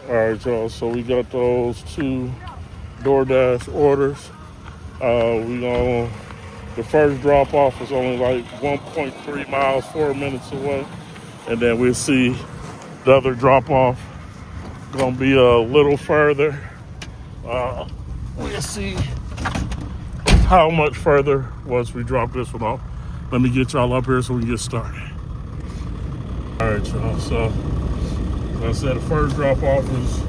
All right, y'all. So we got those two DoorDash orders. We gonna the first drop off is only like 1.3 miles, 4 minutes away, and then we'll see the other drop off gonna be a little further. We'll see how much further once we drop this one off. Let me get y'all up here so we can get started. All right, y'all. So, like I said, the first drop off was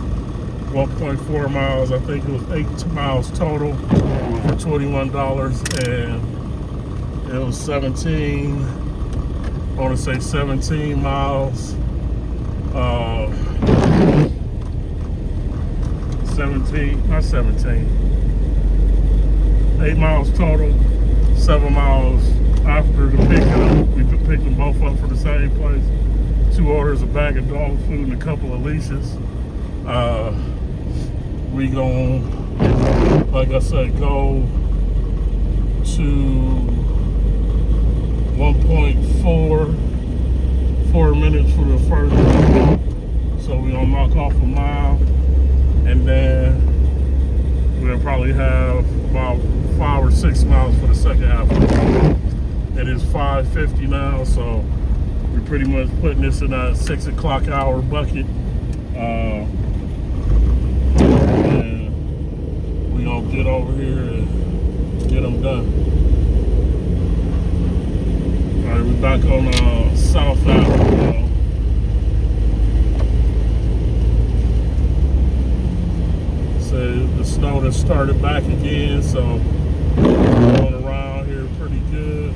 1.4 miles. I think it was 8 miles total for $21, and it was 17. I want to say 17 miles. 17, not 17. 8 miles total. 7 miles after the pickup. We picked them both up from the same place. 2 orders, a bag of dog food, and a couple of leashes. We gon', like I said, go to 1.4 minutes for the first one. So we gonna knock off a mile, and then we'll probably have about 5 or 6 miles for the second half of the day. It is 5:50 now, so we're pretty much putting this in a 6 o'clock hour bucket. And we gonna get over here and get them done. All right, we're back on South Avenue. So the snow has started back again, so going around here pretty good.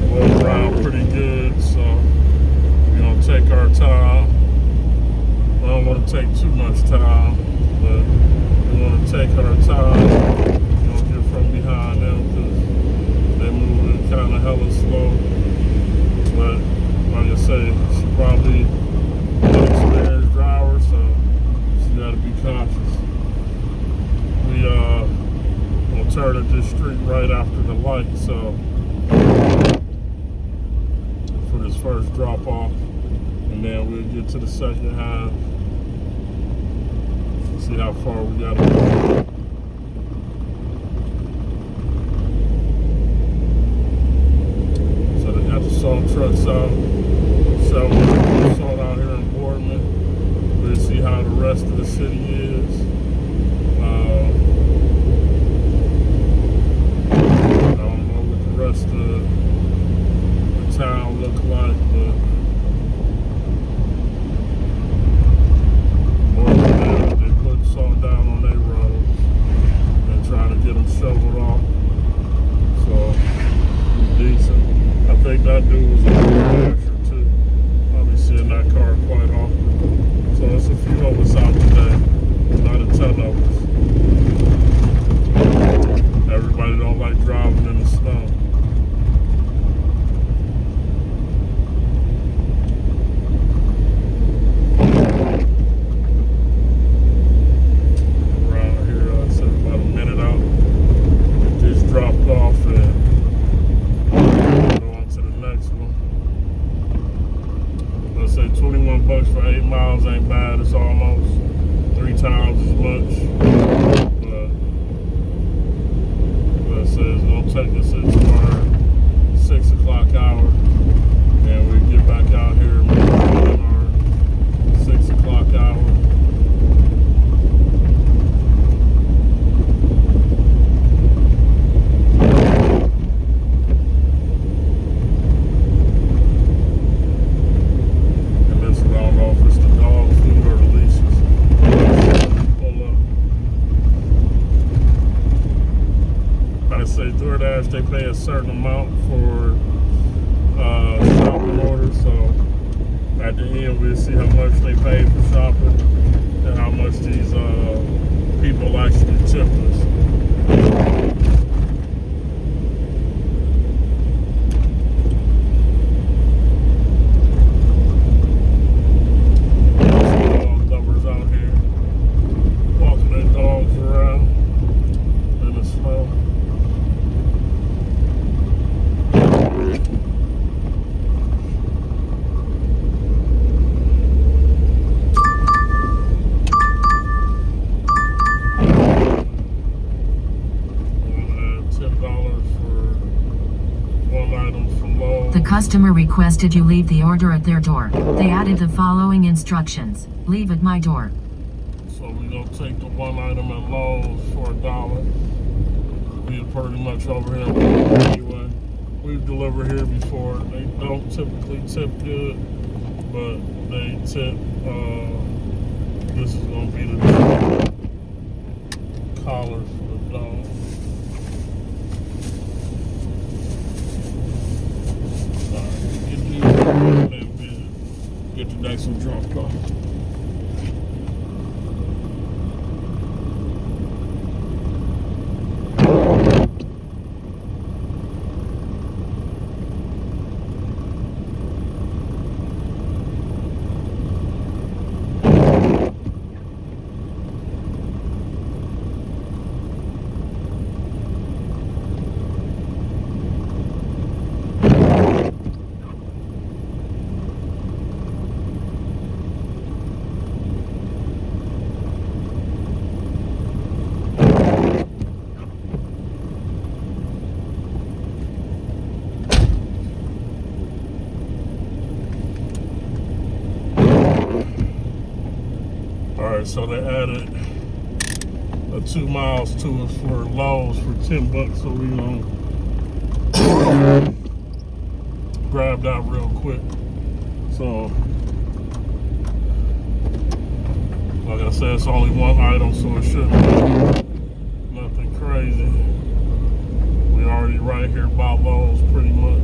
Going around pretty good, so we're gonna take our time. I don't want to take too much time, but we want to take our time. We don't get from behind them because they're moving kind of hella slow. But like I say, she's probably an experienced driver, so she got to be cautious. We gonna turn at this street right after the light, so for this first drop off, and then we'll get to the second half. See how far we got to go. So they got the salt trucks out. Salt out here in Boardman. We'll see how the rest of the city is. I don't know what the rest of the town look like, but Boardman, they put salt down on their roads and trying to get them shoveled off. So it's decent. I think that dude was a DoorDasher too. I'll be seeing that car quite often. So there's a few of us out today, not a ton of us. Everybody don't like driving in the snow. Around here, I said about a minute out. Just dropped off and next one. Let's say $21 for 8 miles ain't bad. It's almost 3 times as much. But let's say it's gonna take us into our 6 o'clock hour, and we get back out here in our 6 o'clock hour. DoorDash, they pay a certain amount for shopping orders, so at the end we'll see how much they pay for shopping and how much these people actually tip us. The customer requested you leave the order at their door. They added the following instructions. Leave at my door. So we're going to take the one item at Lowe's for $1. We're pretty much over here anyway. We've delivered here before. They don't typically tip good, but they tip. This is going to be the collar for the dog. Get the next one dropped off. Alright, so they added 2 miles to us for Lowe's for $10, so we gonna grab that real quick. So, like I said, it's only one item, so it shouldn't be nothing crazy. We already right here by Lowe's pretty much.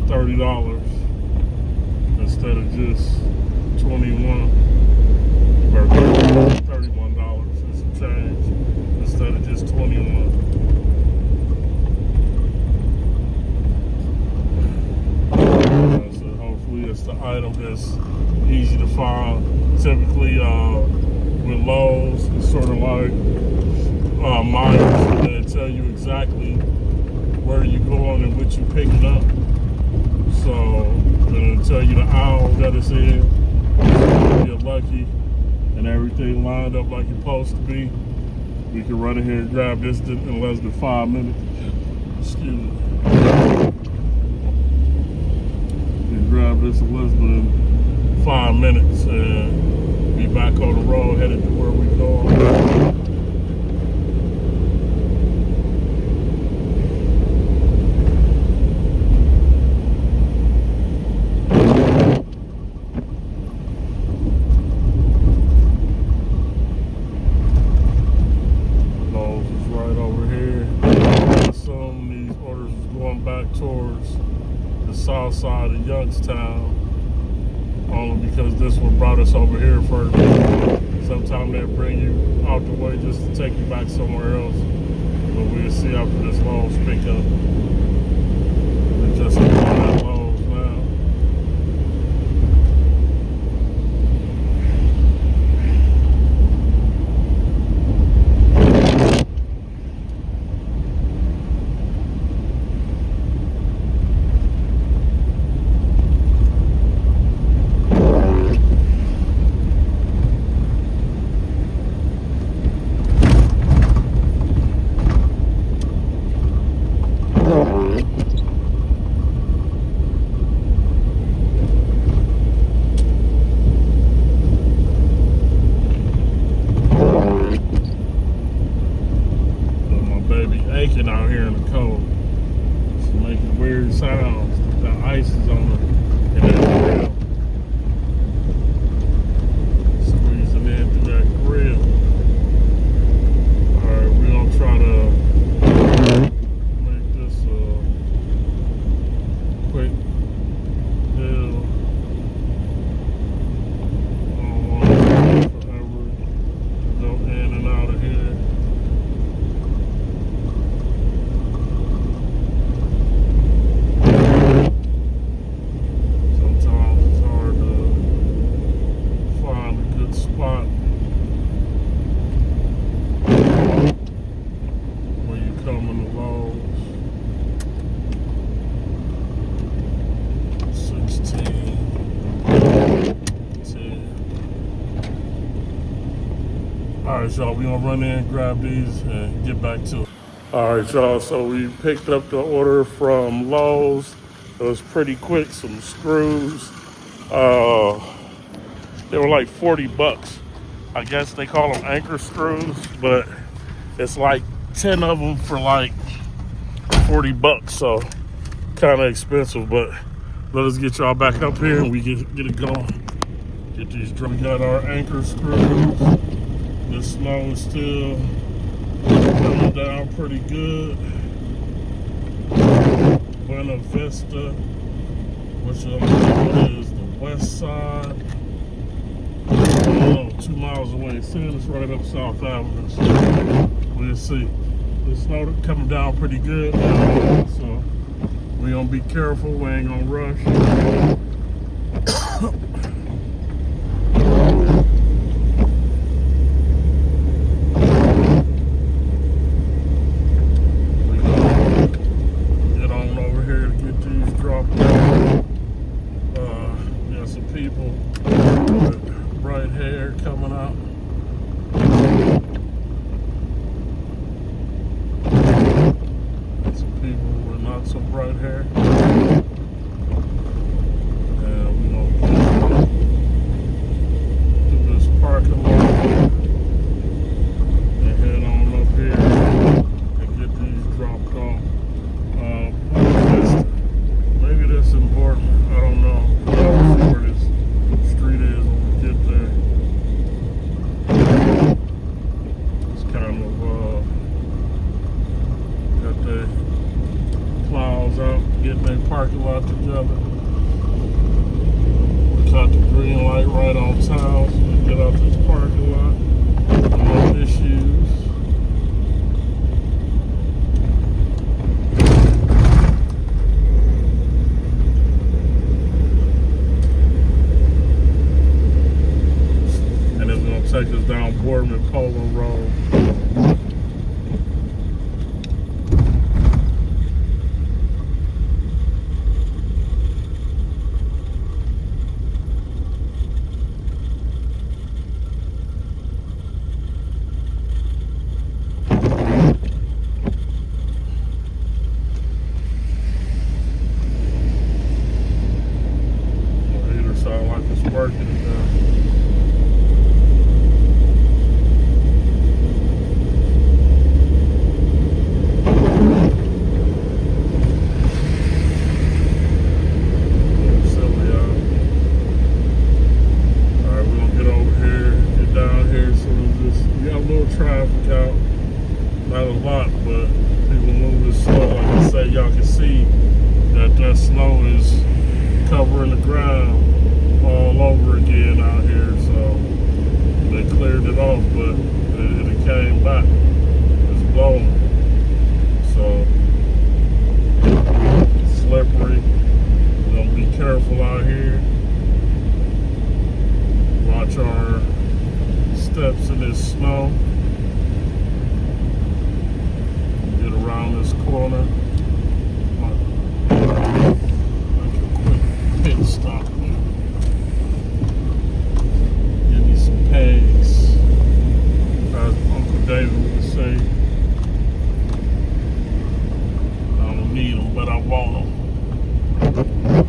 $30 instead of just 21 or $31 and some change instead of just 21. So hopefully it's the item that's easy to find. Typically with Lowe's, it's sort of like miles that tell you exactly where you're going and what you're picking up. So it'll tell you the aisle that it's in. If you're lucky and everything lined up like it's supposed to be, we can run in here and grab this in less than 5 minutes. Excuse me. And grab this in less than 5 minutes and be back on the road headed to where we're going. Towards the south side of Youngstown, only because this one brought us over here first. Sometimes they'll bring you out the way just to take you back somewhere else, but we'll see after this Lowe's pickup. We're just on that Lowe's now. weird sounds. The ice is on the grill. Squeezing in through that grill. Alright, we're gonna try to make this a quick deal. I don't want to forever go in and out of here. Sometimes it's hard to find a good spot when you come in the Lowe's. 16, 10. Alright, y'all, we gonna run in, grab these, and get back to it. Alright, y'all, so we picked up the order from Lowe's. It was pretty quick, some screws. They were like 40 bucks. I guess they call them anchor screws, but it's like 10 of them for like 40 bucks. So kind of expensive, but let us get y'all back up here and we get it going. Get these, we got our anchor screws. The snow is still coming down pretty good. Buena Vista, which is the west side. I don't know, 2 miles away. It's saying it's right up South Avenue, so we'll see. The snow coming down pretty good now, so we gonna be careful. We ain't gonna rush. We gonna get on over here to get these dropped off. We got some people with bright hair coming out. Some people with not so bright hair. And we gonna do this parking lot and head on up here and get these dropped off. Maybe that's important. I don't know. I'll see where this street is when we get there. It's kind of got the plows out, getting their parking lot together. Got the green light right on time, so we get out this parking lot. No issues. And it's gonna take us down Boardman Polo Road. Either sound like it's working. Traffic out, not a lot, but people moving slow. Like I say, y'all can see that snow is covering the ground all over again out here. So they cleared it off, but it came back. It's blowing, so it's slippery. We're gonna be careful out here. Watch our steps in this snow. Get around this corner. Like a quick pit stop. Give me some pegs. As Uncle David would say, I don't need them, but I want them.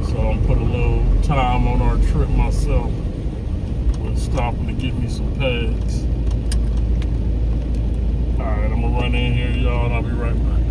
So I'm putting a little time on our trip myself. Stopping to get me some pegs. Alright, I'm gonna run in here, y'all, and I'll be right back.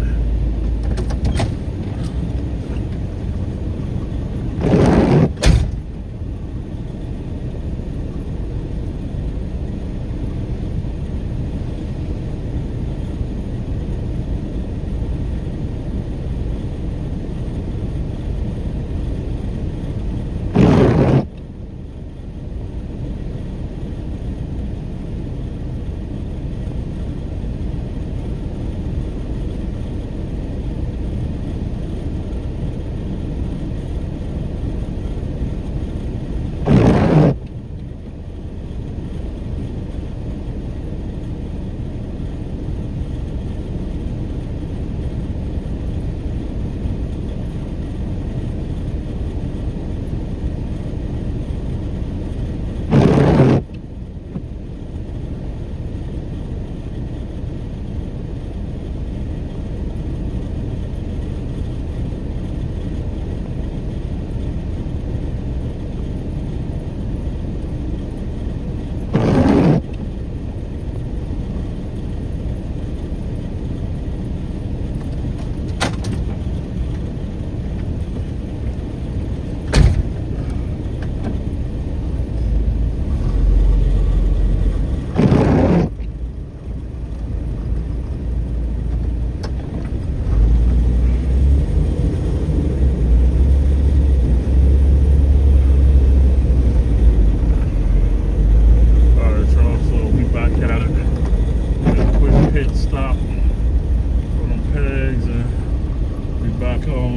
on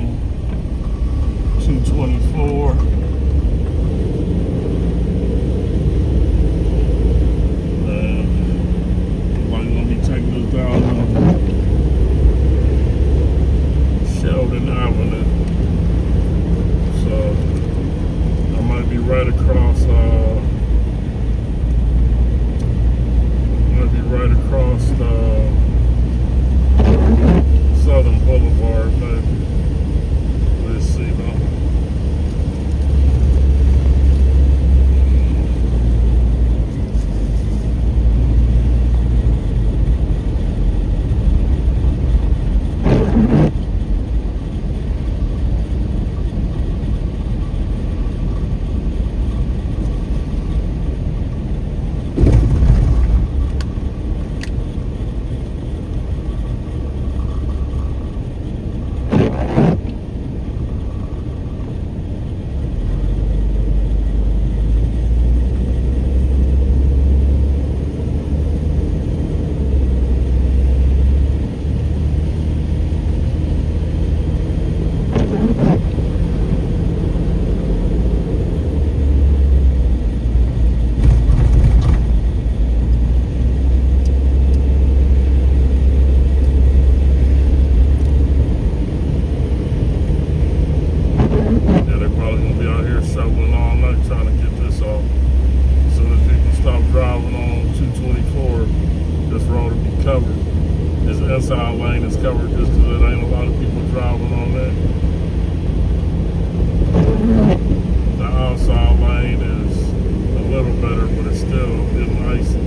224. I'm gonna be taking us down Sheldon Avenue. So I might be right across Southern Boulevard, maybe. Let's see though. Inside lane is covered just because there ain't a lot of people driving on that. The outside lane is a little better, but it's still getting icy.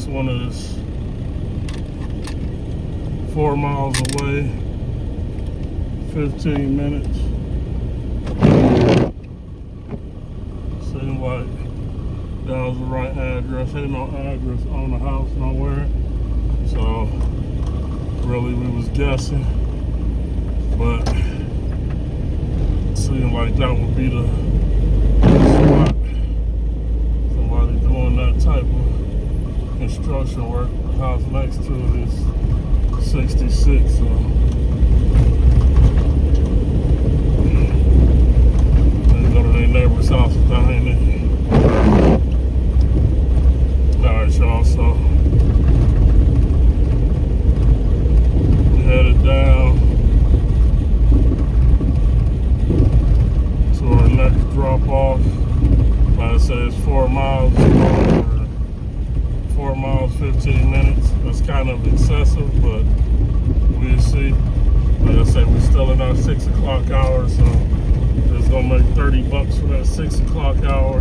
next one is 4 miles away, 15 minutes. Seemed like that was the right address. Ain't no address on the house nowhere. So really we was guessing. But it seemed like that would be the spot. Somebody doing that type of construction work. The house next to it is 66, so they go to their neighbor's house behind it. Alright, y'all, so we headed down to our next drop off. Like I said, it's 4 miles, 4 miles, 15 minutes. That's kind of excessive, but we'll see. Like I said, we're still in our 6 o'clock hour, so it's gonna make $30 for that 6 o'clock hour.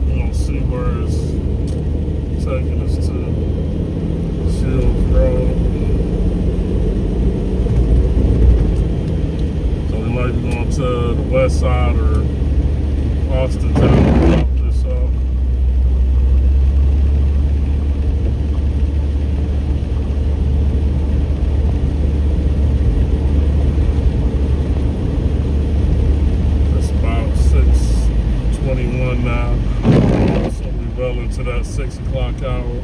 We're gonna see where it's taking us to. Shields Road. So we might be going to the west side or Austin town to drop this off. It's about 6:21 now. So we well into that 6 o'clock hour.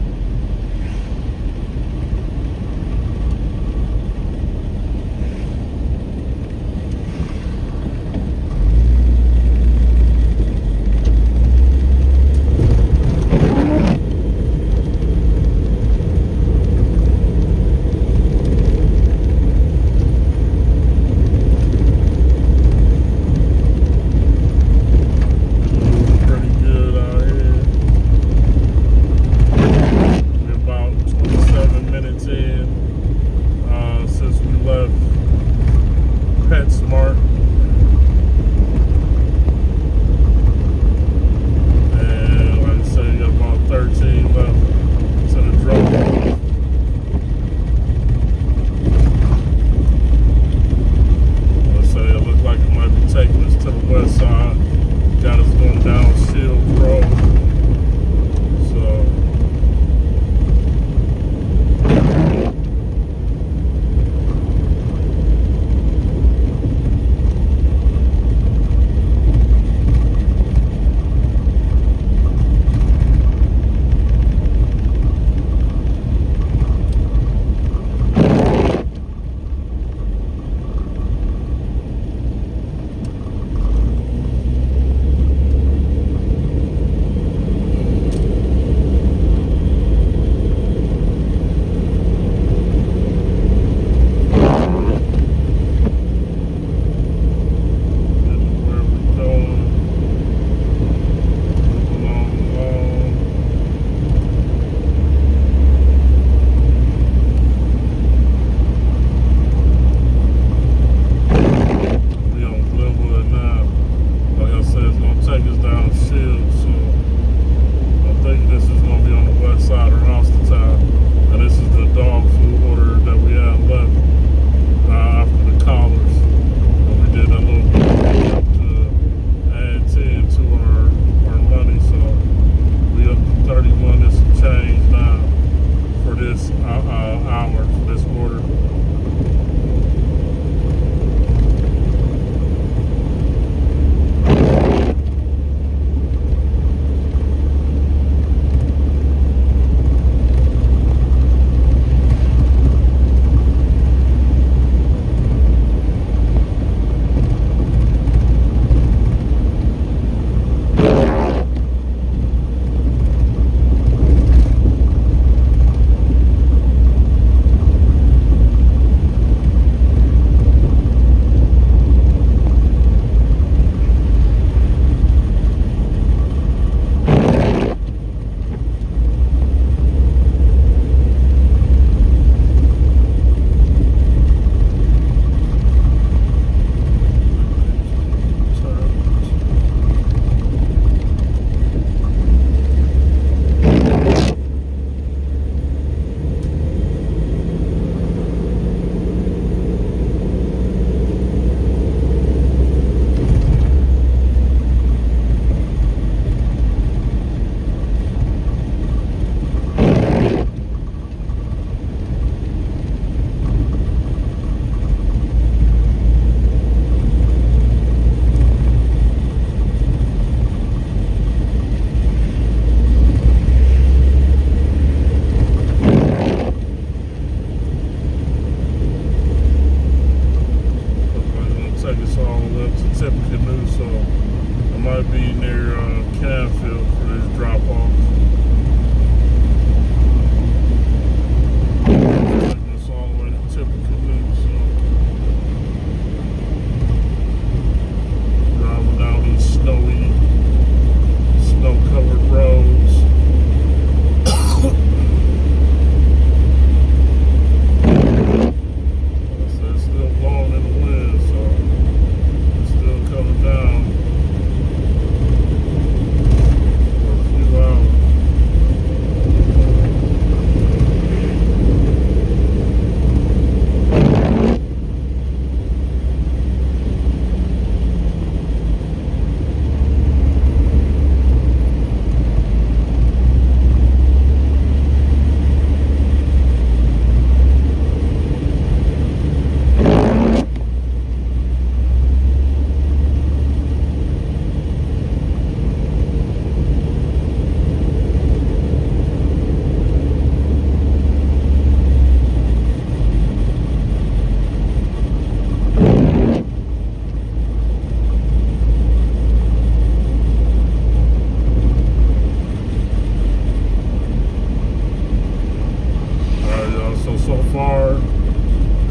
So far,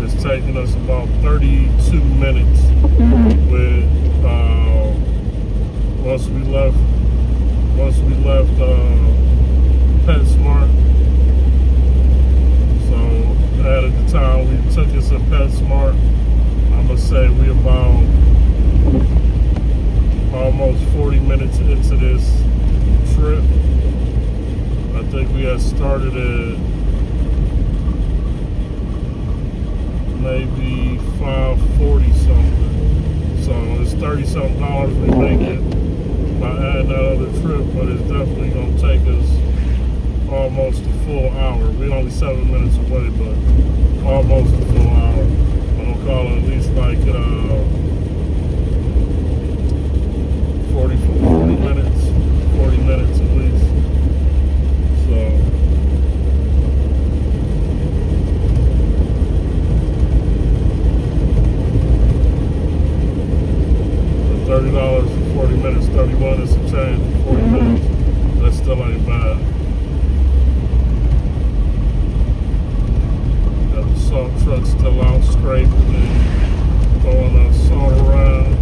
it's taken us about 32 minutes with once we left PetSmart. So at the time we took us to PetSmart, I'm gonna say we about almost 40 minutes into this trip. I think we had started at maybe $5.40 something. So it's $30-something we make it by adding that other trip, but it's definitely gonna take us almost a full hour. We're only 7 minutes away, but almost a full hour. I'm gonna call it at least like 40 minutes at least. So $30 for 40 minutes, 31 is some change for 40 minutes. That still ain't bad. Got the salt truck still out scraping and throwing our salt around.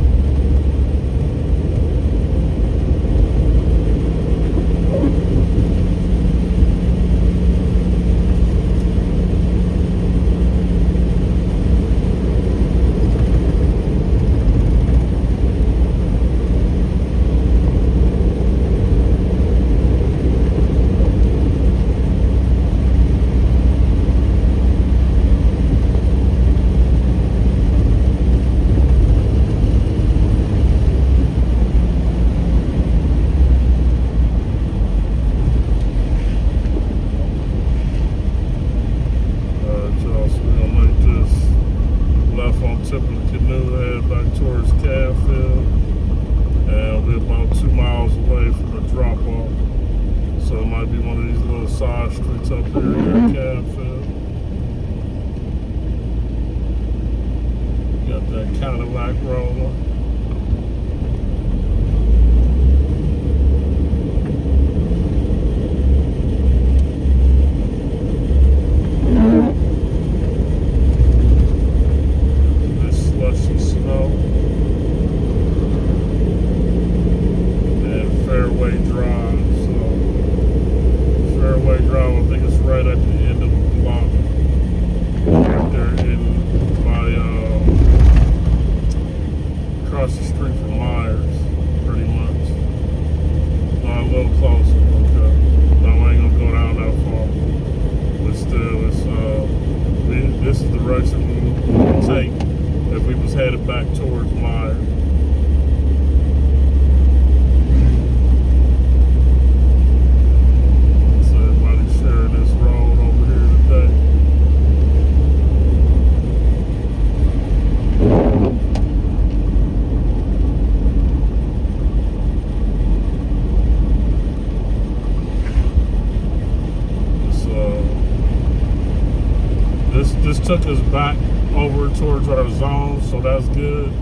This took us back over towards our zone, so that's good.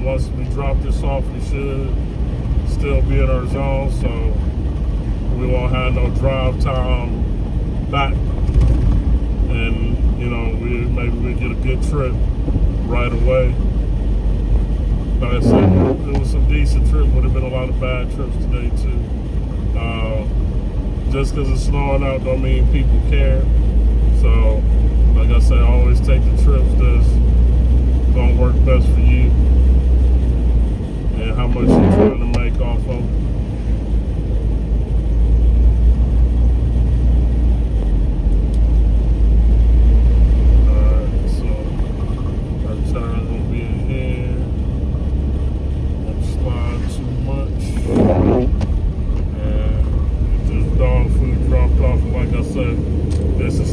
Once we drop this off, we should still be in our zone, so we won't have no drive time back. And maybe we get a good trip right away. Like I said, it was some decent trips. Would have been a lot of bad trips today too. Just because it's snowing out don't mean people care. So, like I say, always take the trips that's gonna work best for you and how much you're trying to make off of it. Alright, so our tire's gonna be in here. Don't slide too much. And just dog food dropped off. Like I said, this is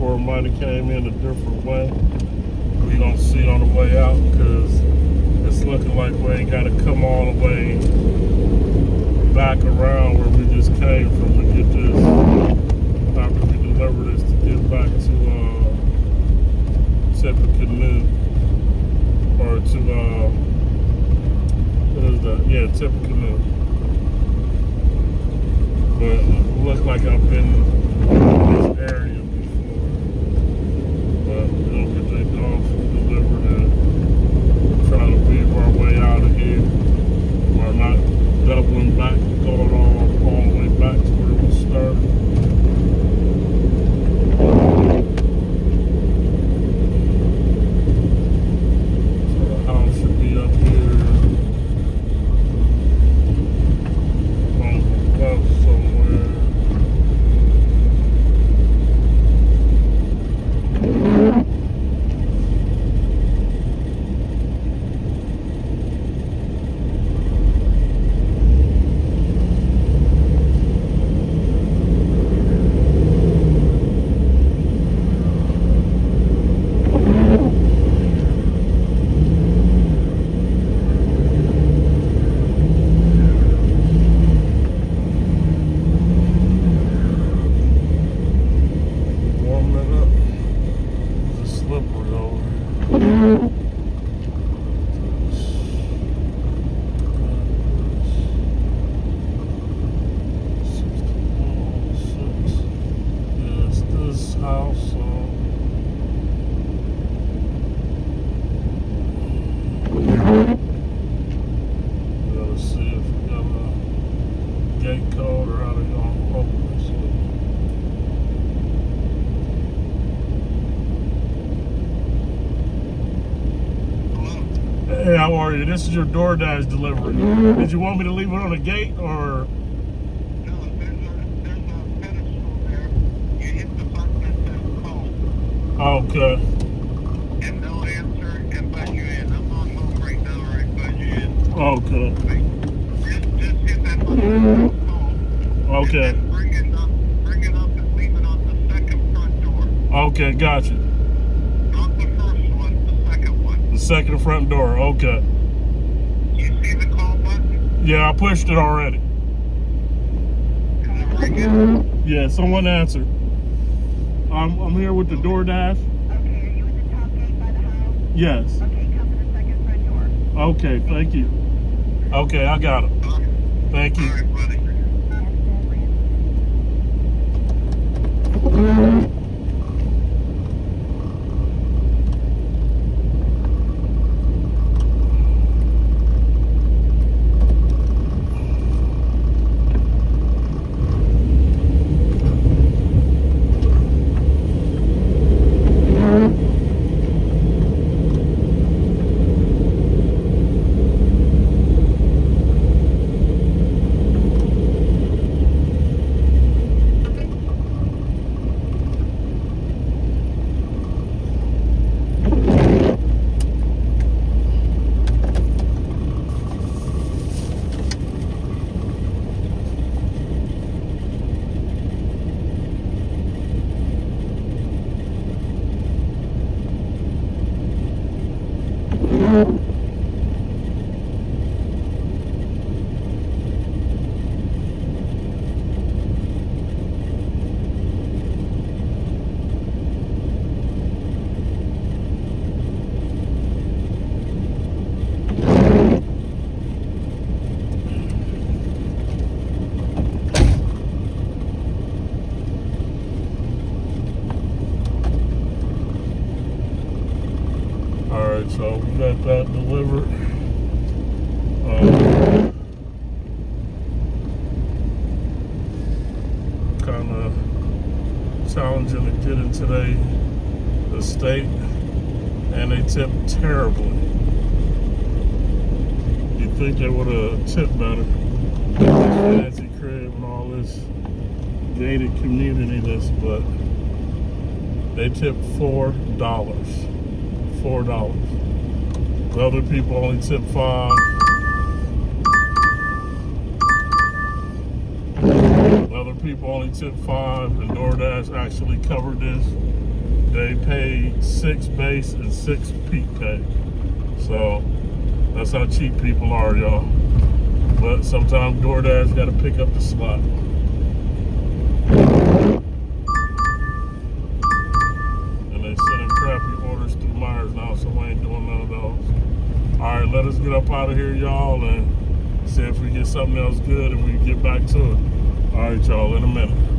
or it might have came in a different way. We gonna see on the way out because it's looking like we ain't gotta come all the way back around where we just came from to get this, after we deliver this, to get back to Tippecanoe, or to what is that? Yeah, Tippecanoe. But it looks like I've been in this area before. But we'll get that dog food delivered and try to weave our way out of here. We're not doubling back, going all the way back to where we started. So the house should be up here on the left somewhere. Warming up. It's slippery over here. Yeah, it's this house. Gotta see if we got a gate code or how they gonna open this up. Hey, how are you? This is your DoorDash delivery. Did you want me to leave it on the gate or? No, there's a pedestal there. You hit the button that says call, Okay. and they'll answer and buzz you in. I'm on home right now, right? Buzz you in. Okay. Just hit that button that says call. Okay. And then bring it up and leave it on the second front door. Okay, gotcha. Not the first one, the second one. The second front door. Okay. You see the call button? Yeah, I pushed it already. Is it ringing? Yeah, someone answered. I'm here with the DoorDash. Okay, are you at the top gate by the house? Yes. Okay, come to the second front door. Okay, thank you. Okay, I got it. Okay. Thank All you. right, buddy. Alright, so we got that delivered. Kind of challenging to get into the state, and they tip terribly. You'd think they would have tipped better. Fancy crib and all this gated community, but they tip $4. $4. The other people only tip $5. The other people only tip $5, and DoorDash actually covered this. They paid 6 base and 6 peak pay. So that's how cheap people are, y'all. But sometimes DoorDash got to pick up the slack. And they sending crappy orders through Myers now, so we ain't doing none of those. All right, let us get up out of here, y'all, and see if we get something else good and we get back to it. All right, y'all, in a minute.